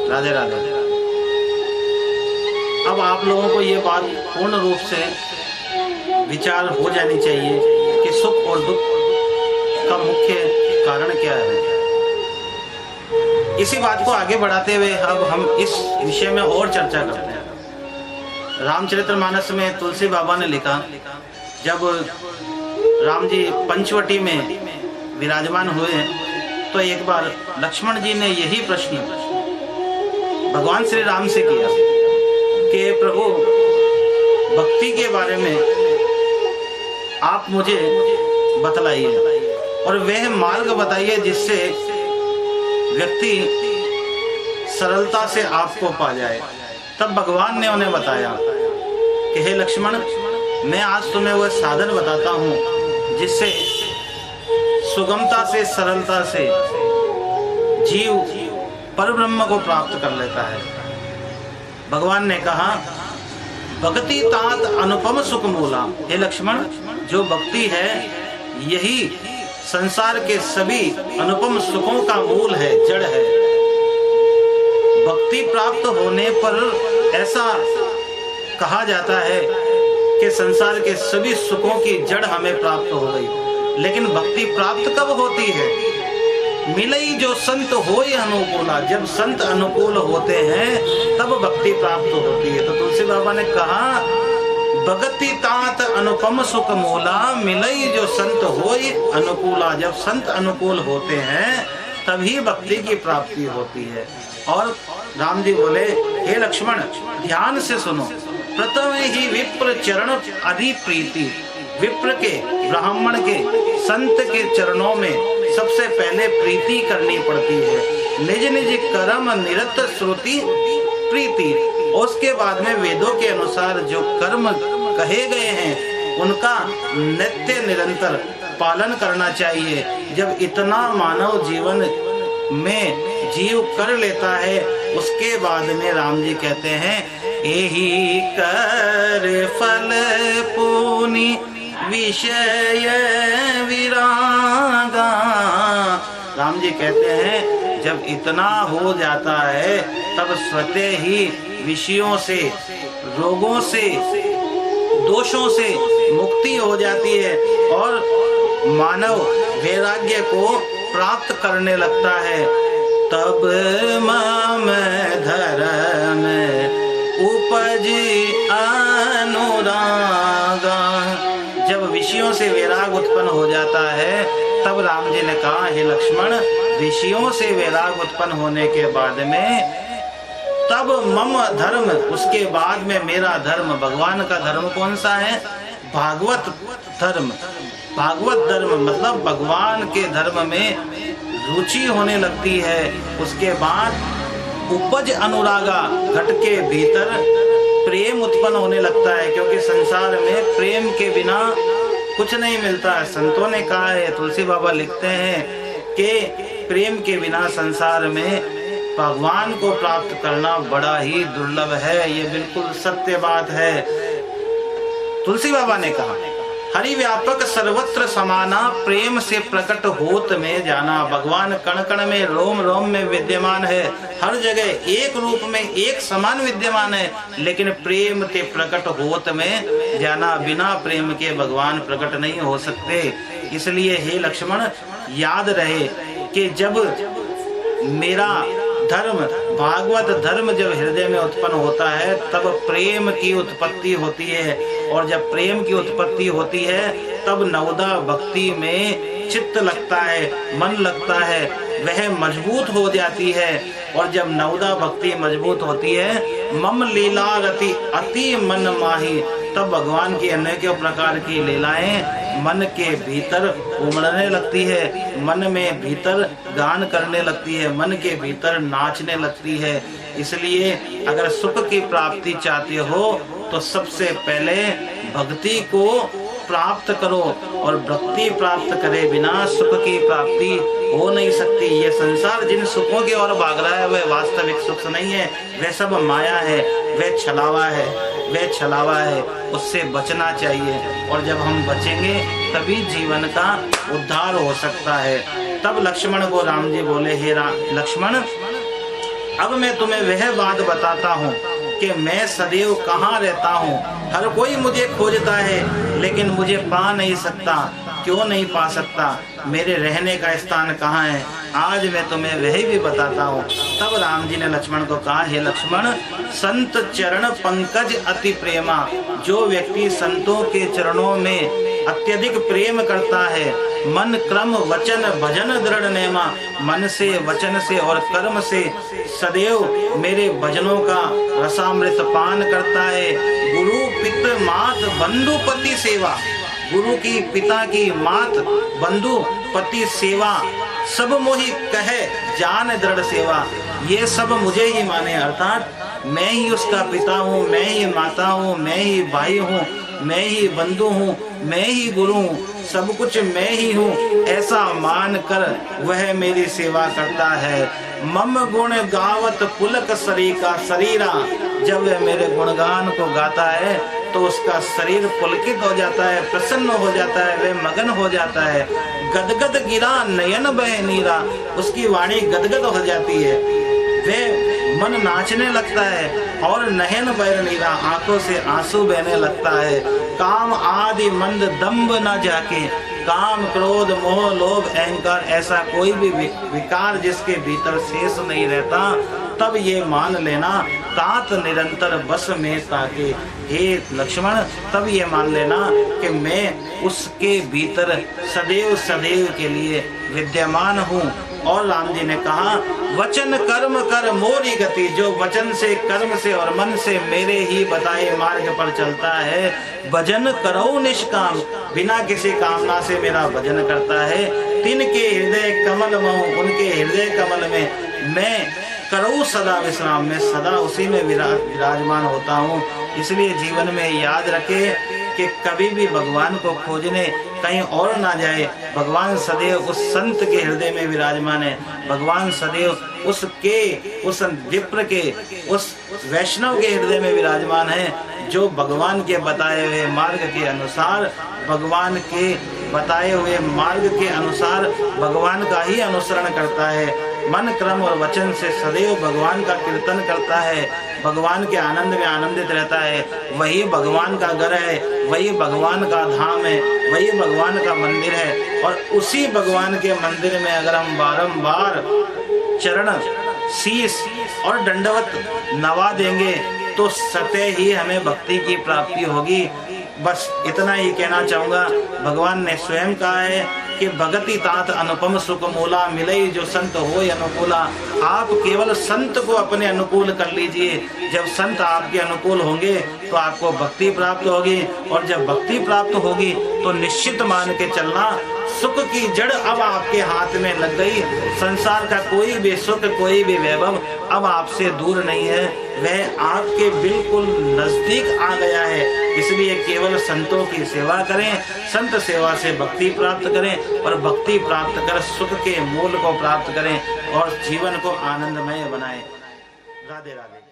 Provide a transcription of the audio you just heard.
राधे राधे। अब आप लोगों को ये बात पूर्ण रूप से विचार हो जानी चाहिए कि सुख और दुख का मुख्य कारण क्या है। इसी बात को आगे बढ़ाते हुए अब हम इस विषय में और चर्चा करते हैं। रामचरितमानस में तुलसी बाबा ने लिखा, जब राम जी पंचवटी में विराजमान हुए तो एक बार लक्ष्मण जी ने यही प्रश्न भगवान श्री राम से किया कि प्रभु, भक्ति के बारे में आप मुझे बतलाइए और वह मार्ग बताइए जिससे व्यक्ति सरलता से आपको पा जाए। तब भगवान ने उन्हें बताया कि हे लक्ष्मण, मैं आज तुम्हें वह साधन बताता हूँ जिससे सुगमता से सरलता से जीव परब्रह्म को प्राप्त कर लेता है। भगवान ने कहा, भक्ति तात अनुपम सुख मूला। हे लक्ष्मण, जो भक्ति है यही संसार के सभी अनुपम सुखों का मूल है, जड़ है। भक्ति प्राप्त होने पर ऐसा कहा जाता है कि संसार के सभी सुखों की जड़ हमें प्राप्त हो गई। लेकिन भक्ति प्राप्त कब होती है? मिलई जो संत होय अनुकूला। जब संत अनुकूल होते हैं तब भक्ति प्राप्त होती है। तो तुलसी बाबा ने कहा, भक्ति तात अनुपम सुख मूला, मिलई जो संत होय अनुकूला। जब संत अनुकूल होते हैं तभी भक्ति की प्राप्ति होती है। और राम जी बोले, हे लक्ष्मण, ध्यान से सुनो। प्रथम ही विप्र चरण अधि प्रीति। विप्र के, ब्राह्मण के, संत के चरणों में सबसे पहले प्रीति करनी पड़ती है। निज निज कर्म निरत श्रुति प्रीति। उसके बाद में वेदों के अनुसार जो कर्म कहे गए हैं उनका नित्य निरंतर पालन करना चाहिए। जब इतना मानव जीवन में जीव कर लेता है उसके बाद में राम जी कहते हैं, एही कर फल पुनि विषय विरागा। राम जी कहते हैं जब इतना हो जाता है तब स्वतः ही विषयों से, रोगों से, दोषों से मुक्ति हो जाती है और मानव वैराग्य को प्राप्त करने लगता है। तब मम धर्म उपज अनुरागा। जब विषयों से वैराग उत्पन्न हो जाता है तब राम जी ने कहा, हे लक्ष्मण, विषयों से वैराग उत्पन्न होने के बाद में तब मम धर्म, उसके बाद में मेरा धर्म। भगवान का धर्म कौन सा है? भागवत धर्म। भागवत धर्म मतलब भगवान के धर्म में रुचि होने लगती है। उसके बाद उपज अनुरागा, घट के भीतर प्रेम उत्पन्न होने लगता है, क्योंकि संसार में प्रेम के बिना कुछ नहीं मिलता है। संतों ने कहा है, तुलसी बाबा लिखते हैं कि प्रेम के बिना संसार में भगवान को प्राप्त करना बड़ा ही दुर्लभ है। ये बिल्कुल सत्य बात है। तुलसी बाबा ने कहा, हरि व्यापक सर्वत्र समाना, प्रेम से प्रकट होत में जाना। भगवान कण कण में, रोम रोम में विद्यमान है। हर जगह एक रूप में एक समान विद्यमान है, लेकिन प्रेम के प्रकट होत में जाना। बिना प्रेम के भगवान प्रकट नहीं हो सकते। इसलिए हे लक्ष्मण, याद रहे कि जब मेरा धर्म, भागवत धर्म जब हृदय में उत्पन्न होता है तब प्रेम की उत्पत्ति होती है। और जब प्रेम की उत्पत्ति होती है तब नवदा भक्ति में चित्त लगता है, मन लगता है, वह मजबूत हो जाती है। और जब नवदा भक्ति मजबूत होती है, मम लीला रति अति मन माही, तब भगवान की अनेकों प्रकार की लीलाएं मन के भीतर उमड़ने लगती है, मन में भीतर गान करने लगती है, मन के भीतर नाचने लगती है। इसलिए अगर सुख की प्राप्ति चाहते हो तो सबसे पहले भक्ति को प्राप्त करो, और भक्ति प्राप्त करे बिना सुख की प्राप्ति हो नहीं सकती। ये संसार जिन सुखों की ओर भाग रहा है वह वास्तविक सुख नहीं है, वह सब माया है, वह छलावा है, वह छलावा है। उससे बचना चाहिए, और जब हम बचेंगे तभी जीवन का उद्धार हो सकता है। तब लक्ष्मण को राम जी बोले, हे लक्ष्मण, अब मैं तुम्हें वह बात बताता हूँ कि मैं सदैव कहाँ रहता हूँ। हर कोई मुझे खोजता है लेकिन मुझे पा नहीं सकता। क्यों नहीं पा सकता? मेरे रहने का स्थान कहाँ है? आज मैं तुम्हें वही भी बताता हूँ। तब राम जी ने लक्ष्मण को कहा, हे लक्ष्मण, संत चरण पंकज अति प्रेमा। जो व्यक्ति संतों के चरणों में अत्यधिक प्रेम करता है, मन क्रम वचन भजन दृढ़ नेमा, मन से वचन से और कर्म से सदैव मेरे भजनों का रसामृत पान करता है। गुरु पित मात बंधु पति सेवा, गुरु की, पिता की, मात, बंधु, पति सेवा, सब मोहि कहे जान दृढ़ सेवा। ये सब मुझे ही माने, अर्थात मैं ही उसका पिता हूँ, मैं ही माता हूँ, मैं ही भाई हूँ, मैं ही बंधु हूँ, मैं ही गुरु हूँ, सब कुछ मैं ही हूँ, ऐसा मान कर वह मेरी सेवा करता है। मम गुण गावत पुलक शरीका शरीरा, जब वह मेरे गुणगान को गाता है तो उसका शरीर पुलकित हो जाता है, प्रसन्न हो जाता है, वह मगन हो जाता है। गदगद गिरा नयन बह नीरा, उसकी वाणी गदगद हो जाती है, वह मन नाचने लगता है और नयन बह नीरा, आंखों से आंसू बहने लगता है। काम आदि मंद दम्भ न जाके, काम क्रोध मोह लोभ अहंकार ऐसा कोई भी विकार जिसके भीतर शेष नहीं रहता, तब ये मान लेना तात निरंतर बस में ताके। हे लक्ष्मण, तब ये मान लेना कि मैं उसके भीतर सदैव सदैव के लिए विद्यमान हूँ। और राम जी ने कहा, वचन कर्म कर मोरी गति, जो वचन से कर्म से और मन से मेरे ही बताए मार्ग पर चलता है, भजन करो निष्काम, बिना किसी कामना से मेरा भजन करता है। तिनके हृदय कमल महु, उनके हृदय कमल में मैं करो सदा विश्राम, मैं सदा उसी में विराजमान होता हूँ। इसलिए जीवन में याद रखे कि कभी भी भगवान को खोजने कहीं और ना जाए। भगवान सदैव उस संत के हृदय में विराजमान है, भगवान सदैव उसके, उस विप्र के, उस वैष्णव के हृदय में विराजमान है, जो भगवान के बताए हुए मार्ग के अनुसार, भगवान के बताए हुए मार्ग के अनुसार भगवान का ही अनुसरण करता है। मन क्रम और वचन से सदैव भगवान का कीर्तन करता है, भगवान के आनंद में आनंदित रहता है। वही भगवान का घर है, वही भगवान का धाम है, वही भगवान का मंदिर है। और उसी भगवान के मंदिर में अगर हम बारंबार चरण, शीश और दंडवत नवा देंगे तो सतह ही हमें भक्ति की प्राप्ति होगी। बस इतना ही कहना चाहूँगा। भगवान ने स्वयं कहा है कि भगति तात अनुपम सुख मूला, मिले जो संत हो अनुकूला। आप केवल संत को अपने अनुकूल कर लीजिए, जब संत आपके अनुकूल होंगे तो आपको भक्ति प्राप्त होगी, और जब भक्ति प्राप्त होगी तो निश्चित मान के चलना सुख की जड़ अब आपके हाथ में लग गई। संसार का कोई भी सुख, कोई भी वैभव अब आपसे दूर नहीं है, वह आपके बिल्कुल नजदीक आ गया है। इसलिए केवल संतों की सेवा करें, संत सेवा से भक्ति प्राप्त करें, और भक्ति प्राप्त कर सुख के मूल को प्राप्त करें और जीवन को आनंदमय बनाएं। राधे राधे।